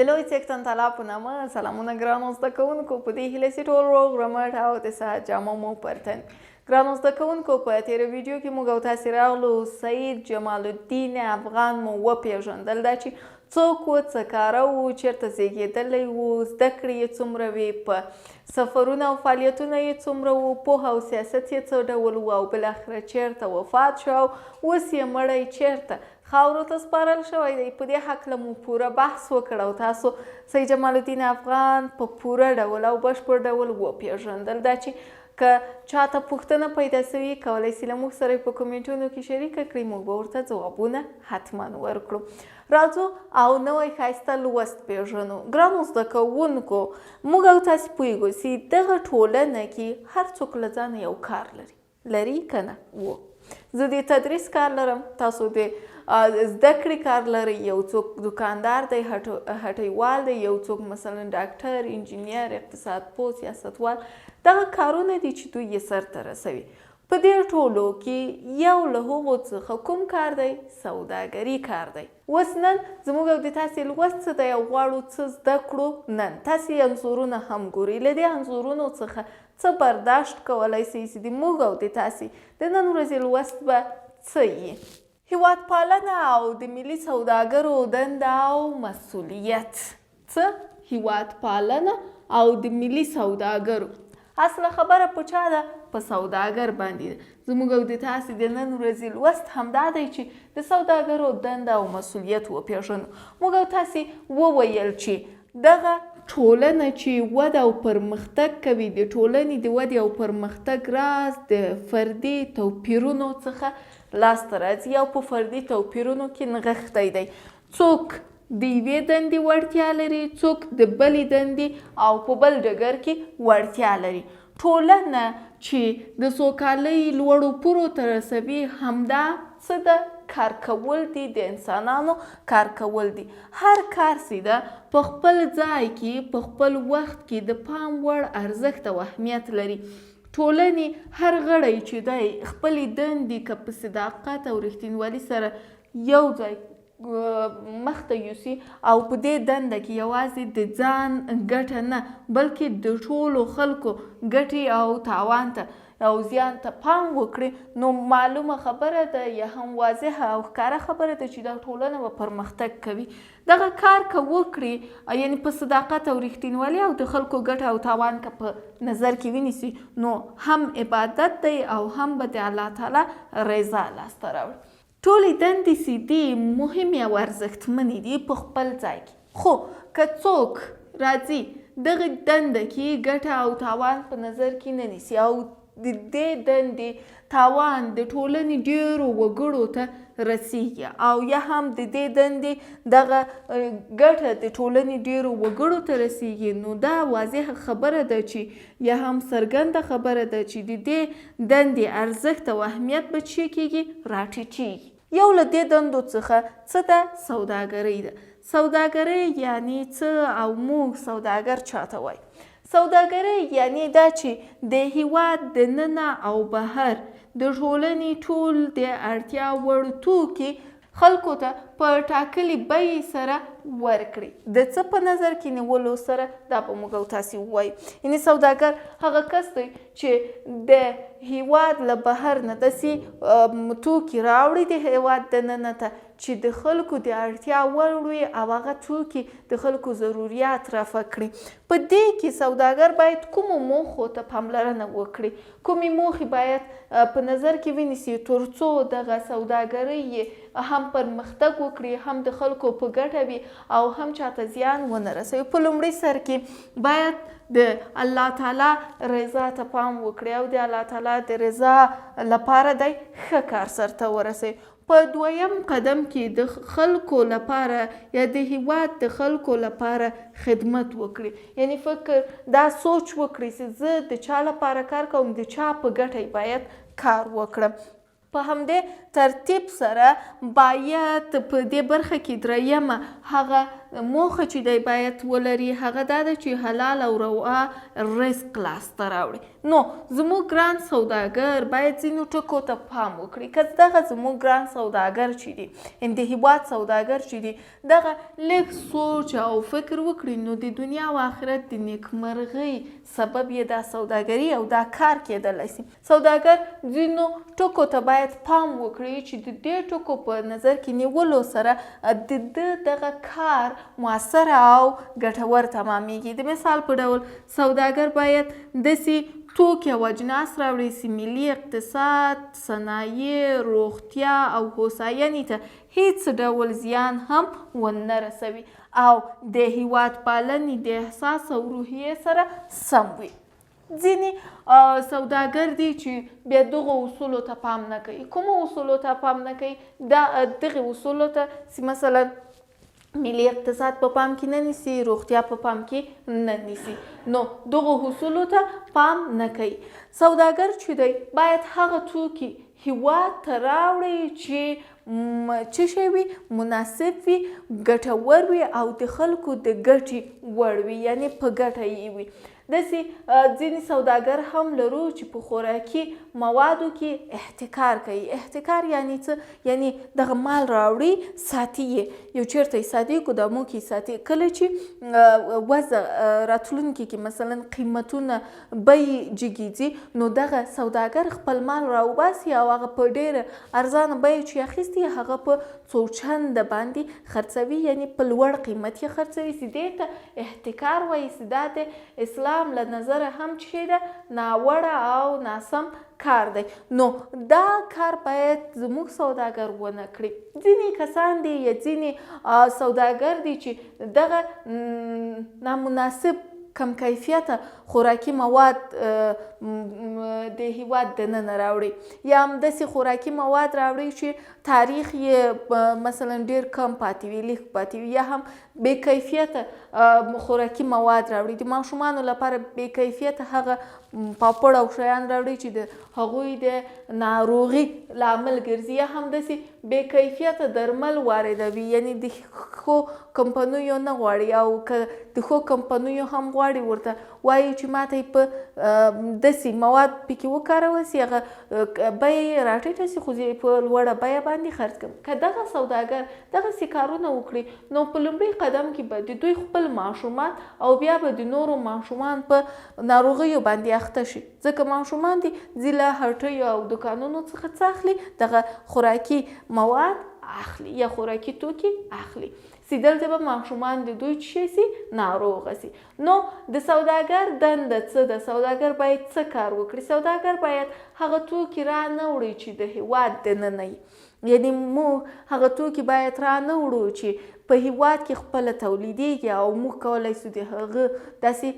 د لوی څښتن تعالی په نامه سلامونه ګرانو زده کوونکو، په دې هیله چې ټول روغ رمټ او د صحت جامه مو پر تن. ګرانو زده کوونکو، په تېره ویډیو کې موږ او تاسې راغلو سید جمال الدین افغان مو وپېژندل، دا چې څوک و، څه کاره و، چېرته زیږېدلی و، زده کړې یې څومره وې، په سفرونه او فعالیتونه یې څومره و، پوهه او سیاست یې څه ډول و، او بالاخره چېرته وفات شو او اوس یې مړی چېرته خاورو ته سپارل شوی دی. په دې هکله مو پوره بحث وکړ او تاسو سید جمال الدین افغان په پوره ډول او بشپړ ډول وپېژندل. دا چې که چاته پوښتنه پیدا سوي کولی سي له موږ سره په کومنټونو کې شریکه کړي، موږ به ورته ځوابونه حتما ورکړو. راځو او نوی ښایسته لوست پېژنو. ګرانو زده کوونکو، موږ او تاسې پوهېږو چې دغه ټولنه کې هر څوک له ځانه یو کار لري که نه؟ و زه د تدریس کار لرم، تاسو د زده کړې کار لرئ، یو څوک دوکاندار دی، هټیوال دی، یو څوک مثلا ډاکټر، انجینیر، اقتصاد پوه، سیاستوال. دغه کارونه دي چې دوی یې سرته رسوي. په دې ټولو کې یو له هغو څخه کوم کار دی؟ سوداګري کار دی. اوس نن زموږ او د تاسې لوست څه دی او غواړو څه زده کړو. نن تاسې انځورونه هم ګورئ، له دې انځورونو څخه څه برداشت کولی سئ چې د موږ او د تاسې د نن ورځې لوست به څه وي؟ هیواد پالنه او د ملي سوداګرو دنده او مسؤلیت. څه؟ هیواد پالنه او د ملي سوداګرو. اصله خبره په چا ده؟ په سوداګر باندې ده. زموږ او د تاسې د نن ورځې لوست همدا دی چې د سوداګرو دنده او مسؤلیت وپېژنو. موږ او تاسې وویل چې دغه ټولنه چې وده او پرمختګ کوي، د ټولنې د ودې او پرمختګ راز د فردي توپیرونو څخه لاسته راځي او په فردي توپیرونو کې نغښتی دی. څوک د یوې دندې وړتیا لري، څوک د بلې دندې او په بل ډګر کې وړتیا لري. ټولنه چې د سوکالۍ لوړو پوړو ته رسوي همدا څه ده؟ کار کول دي، د انسانانو کار کول دي. هر کار چې ده په خپل ځای کې، په خپل وخت کې د پام وړ ارزښت او اهمیت لري. ټولنې هر غړی چې دی خپلې دندې که په صداقت او رښتینولي سره یو ځای مخته یوسي او په دې دنده کې یوازې د ځان ګټه نه بلکې د ټولو خلکو ګټې او تاوان ته او زیان ته پام وکړي، نو معلومه خبره ده یا هم واضحه او ښکاره خبره ده چې دا ټولنه به پرمختګ کوي. دغه کار که وکړي، یعنې په صداقت او رښتینولي او د خلکو ګټه او تاوان که په نظر کې ونیسي، نو هم عبادت دی او هم به د الله تعالی رضا لاسته راوړي. ټولې دندې چې دي مهمې او ارزښتمنې دي په خپل ځای کې، خو که څوک راځي دغه دنده کې ګټه او تاوان په نظر کې نه نیسي او د دې دندې تاوان د ټولنې ډېرو وګړو ته رسیږي او یا هم د دې دندې دغه ګټه د ټولنې ډېرو وګړو ته رسیږي، نو دا واضحه خبره ده چې یا هم څرګنده خبره ده چې د دې دندې ارزښت او اهمیت به څه کېږي؟ راټیټېږي. یو له دې دندو څخه څه ده؟ سوداګرۍ ده. سوداګرۍ یعنی څه او موږ سوداګر چاته وایي؟ سوداګرۍ یعنی دا چې د هیواد دننه او بهر د ټولنې ټول د اړتیا وړ توکي خلکو ته په ټاکلې بیې سره ورکړي. د څه په نظر کې نیولو سره؟ دا به موږ او تاسې ووایو. یعنې سوداګر هغه کس دی چې د هیواد له بهر نه داسې توکي راوړي د هیواد دننه ته چې د خلکو د اړتیا وړ وي او هغه توکي د خلکو ضروریات رفع کړي. په دې کې سوداګر باید کومو موخو ته پاملرنه وکړي، کومې موخې باید په نظر کې ونیسي تر څو دغه سوداګرۍ هم پرمختګ وکړي، هم د خلکو په ګټه وي او هم چاته زیان ونه رسوي. په لومړي سر کې باید د الله تعالی رضا ته پام وکړي او د الله تعالی د رضا لپاره دی ښه کار سرته ورسوي. په دویم قدم کې د خلکو لپاره یا د هیواد د خلکو لپاره خدمت وکړي، یعنی فکر دا سوچ وکړي چې زه د چا لپاره کار کوم، د چا په ګټه باید کار وکړم. په همدې ترتیب سره باید په دې برخه کې درېیمه هغه موخه چې دی باید ولري هغه دا ده چې حلال او روعه رزق لاسته راوړي. نو زموږ ګران سوداګر باید ځینو ټکو ته پام وکړي. که دغه زموږ ګران سوداګر چې دي د هیواد سوداګر چې دي دغه لږ سوچ او فکر وکړي نو د دنیا او آخرت د نیکمرغۍ سبب یې دا سوداګري او دا کار کېدلی سي. سوداګر ځینو ټکو ته باید پام وکړي چې د دې ټکو په نظر کې نیولو سره د ده دغه کار مؤثر او ګټور تمامیږي. د مثال په ډول سوداګر باید داسې توکي او اجناس راوړي چې ملي اقتصاد، صنایع، روغتیا او هوساینې ته هیڅ ډول زیان هم ونه رسوي او د هیواد پالنې د احساس او روحیې سره سم وي. ځینې سوداګر دي چې بیا دغو اصولو ته پام نه کوي. کومو اصولو ته پام نه کوي؟ دغې اصولو ته چې مثلا ملي اقتصاد په پام کې نه نیسي، روغتیا په پام کې نه نیسي، نو دغو اصولو ته پام نه کوي. سوداګر چې دی باید هغه توکي هیواد ته راوړي چې څه شی وي؟ مناسب وي، ګټور وي او د خلکو د ګټې وړ وي، یعنې په ګټه یې وي. داسې ځینې سوداګر هم لرو چې په خوراکي موادو کې احتکار کوي. احتکار یعنی څه؟ یعنی دغه مال راوړي ساتي یې، یو چیرته یې ساتي، ګدامو کې یې ساتي. کله چې وضع راتلونکي کې مثلا قیمتونه بیې جګیږي نو دغه سوداګر خپل مال راوباسي او هغه په ډېره ارزانه بیه چې اخیستي هغه په څو چنده باندې خرڅوي، یعنی په لوړ قیمت یې خرڅوي. چې دې ته احتکار وایي. چې دا د اسلام له نظره هم چې ده ناوړه او ناسم کار دی. نو دا کار باید زموږ سوداګر ونه کړي. ځینې کسان دي یا ځینې سوداګر دي چې دغه نامناسب کم کیفیته خوراکي مواد د هیواد دننه راوړي، یا هم داسې خوراکي مواد راوړي چې تاریخ یې مثلا ډېر کم پاتې وي، لیک پاتې وي، یا هم بې کیفیته خوراکي مواد راوړي. د ماشومانو لپاره بې کیفیته هغه پاپړ او شیان راوړي چې د هغوی د ناروغي لامل ګرځي، یا هم داسې بې کیفیته درمل واردوي، یعنی د ښو کمپنیو نه غواړي، او که د ښو کمپنیو هم غواړي ورته وایي چې ماته یې په داسې مواد پکې وکارول سي، هغه بیه یې راټیټه سي خو زه یې په لوړه بیه باندې خرڅ کړم. که دغه سوداګر دغسې کارونه وکړي نو په لومړي قدم کې به د دوی خپل ماشومان او بیا به د نورو ماشومان په ناروغیو باندې اخته شي، ځکه ماشومان دي ځي له هټیو او دوکانونو څخه څه اخلي؟ دغه خوراکي مواد اخلي یا خوراکي توکي اخلي. دلته به ماشومان د دوی څه سي؟ ناروغه سي. نو د سوداګر دنده څه ده؟ سوداګر باید څه کار وکړي؟ سوداګر باید هغه توکي را نه وړي چې د هیواد دننه وي، یعنی موږ هغه توکي باید را نه وړو چې په هیواد کې خپله تولیدیږي او موږ کولی سو د هغه داسې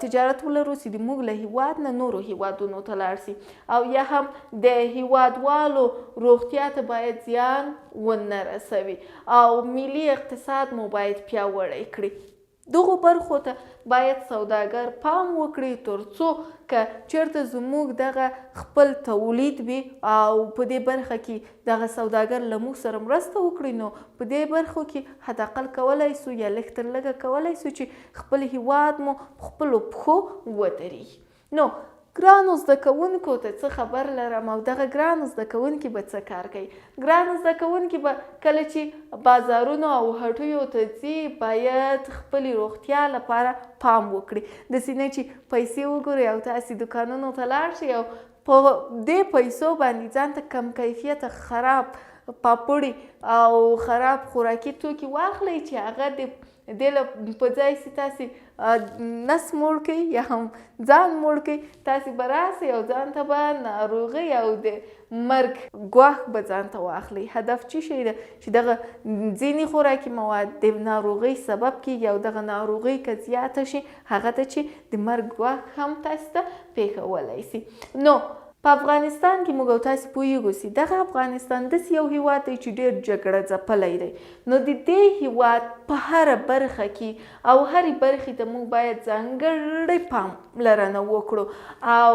تجارت ولرو چې د موږ له هیواد نه نورو هیوادونو ته لاړ سي، او یا هم د هیوادوالو روغتیا ته باید زیان ونه رسوي، او ملي اقتصاد مو باید پیاوړی کړي. دغو برخو ته باید سوداګر پام وکړي تر څو که چیرته زموږ دغه خپل تولید وي او په دې برخه کې دغه سوداګر له موږ سره مرسته وکړي نو په دې برخو کې حد اقل کولی سو یا لږ تر لږه کولی سو چې خپل هیواد مو په خپلو پښو ودرېږي. نو ګرانو زده کوونکو ته څه خبر لرم او دغه ګرانو زده کوونکي به څه کار کوي؟ ګرانو زده کوونکي به کله چې بازارونو او هټیو ته ځي باید خپلې روغتیا لپاره پام وکړي. داسې نه چې پیسې وګورئ او تاسې دوکانونو ته لاړ شئ او په دې پیسو باندې ځان ته کم کیفیته خراب پاپړي او خراب خوراکي توکي واخلئ چې هغه د دې په ځای چې تاسې نس موړ کړئ یا هم ځان موړ کړئ، تاسې به راسئ او ځان ته به ناروغۍ او د مرګ ګواښ به ځان ته واخلئ. هدف څه شی ده؟ چې دغه ځینې خوراکي مواد د ناروغۍ سبب کیږي او دغه ناروغۍ که زیاته شي هغه ته چې د مرګ ګواښ هم تاسې ته پېښولی سي. نو په افغانستان کې موږ او تاسې پوهیږو چې دغه افغانستان داسې یو هیواد دی چې ډېر جګړه ځپلی دی، نو د دې هیواد په هره برخه کې او هرې برخې ته موږ باید ځانګړی پاملرنه وکړو او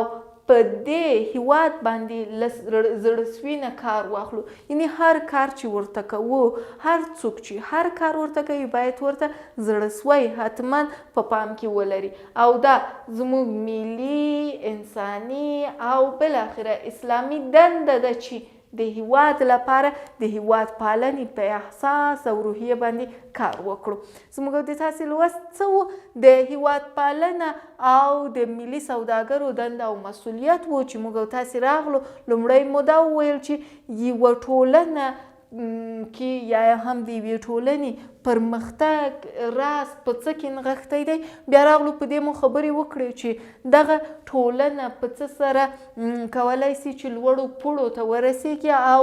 په دې هیواد باندې له زړهسوي نه کار واخلو. یعنې هر کار چې ورته کوو، هر څوک چې هر کار ورته کوي باید ورته زړهسوی حتما په پام کې ولري او دا زموږ ملي، انساني او بالاخره اسلامي دنده ده چې د هیواد لپاره د هیواد پالنې په احساس او روحیه باندې کار وکړو. زموږ د تاسې لوست څه و؟ د هیواد پالنه او د ملي سوداګرو دنده او مسؤلیت و چې موږ او تاسې راغلو. لومړی مو دا وویل چې یوه ټولنه کې یا هم د یوې ټولنې پرمختګ راز په څه کې نغښتی دی. بیا راغلو په دې مو خبرې وکړې چې دغه ټولنه په څه سره کولی سي چې لوړو پوړو ته ورسیږي او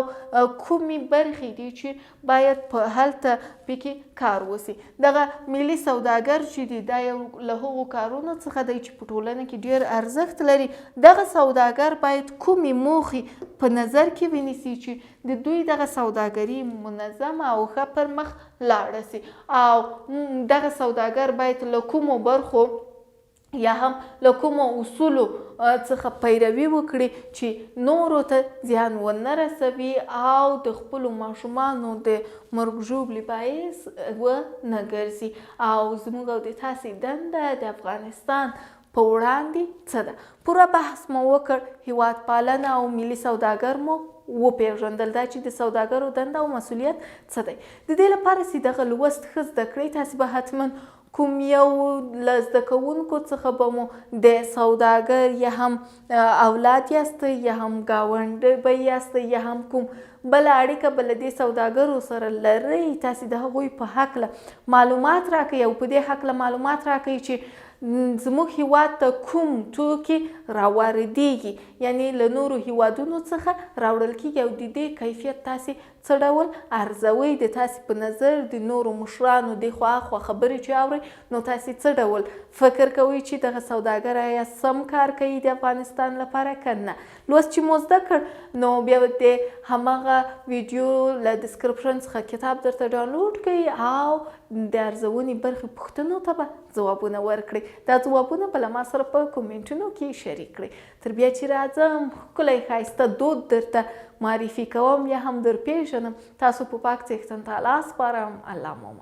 کومې برخې دي چې باید په هلته پکې کار وسي. دغه ملي سوداګر چې دی دا یو له هغو کارونو څخه دی چې په ټولنه کې ډېر ارزښت لري. دغه سوداګر باید کومې موخې په نظر کې ونیسي چې د دوی دغه سوداګري منظمه او ښه پر مخ لاړه سي او دغه سوداګر باید له کومو برخو یا هم له کومو اصولو څخه پیروي وکړي چې نورو ته زیان ونه رسوي او د خپلو ماشومانو د مرګ ژوبلې باعث ونه ګرځي. او زموږ او د تاسې دنده د افغانستان په وړاندې څه ده؟ پوره بحث مو وکړ، هیواد پالنه او ملي سوداګر مو وپېژندل، دا چې د سوداګرو دنده او مسؤلیت څه دی. د دې لپاره چې دغه لوست ښه زده کړئ، تاسې به حتما کوم یو له زده کوونکو څخه به مو د سوداګر یا هم اولاد یاستئ یا هم ګاونډی به یاستئ یا هم کوم بله اړیکه به له دې سوداګرو سره لرئ. تاسې د هغوی په هکله معلومات راکئ او په دې هکله معلومات راکئ چې زموږ هیواد ته کوم توکي راواردیږي، یعنې له نورو هیوادونو څخه راوړل کیږي او د دې کیفیت تاسې څه ډول ارزوئ. د تاسې په نظر د نورو مشرانو دخوا اخوا خبرې چې اورئ نو تاسې څه ډول فکر کوئ چې دغه سوداګر آیا سم کار کوي د افغانستان لپاره که نه؟ لوست چې مو زده کړ نو بیا د همغه ویډیو له ډسکرپشن څخه کتاب درته ډاونلوډ کړئ او د ارزونې برخې پوښتنو ته به ځوابونه ورکړئ. دا ځوابونه به له ما سره په کومنټونو کې شریک کړئ. تر بیا چې راځم ښکلی ښایسته دود درته معرفي کوم یا هم در پیژنم. تاسو په پاک څښتن تعالی سپارم. الله مو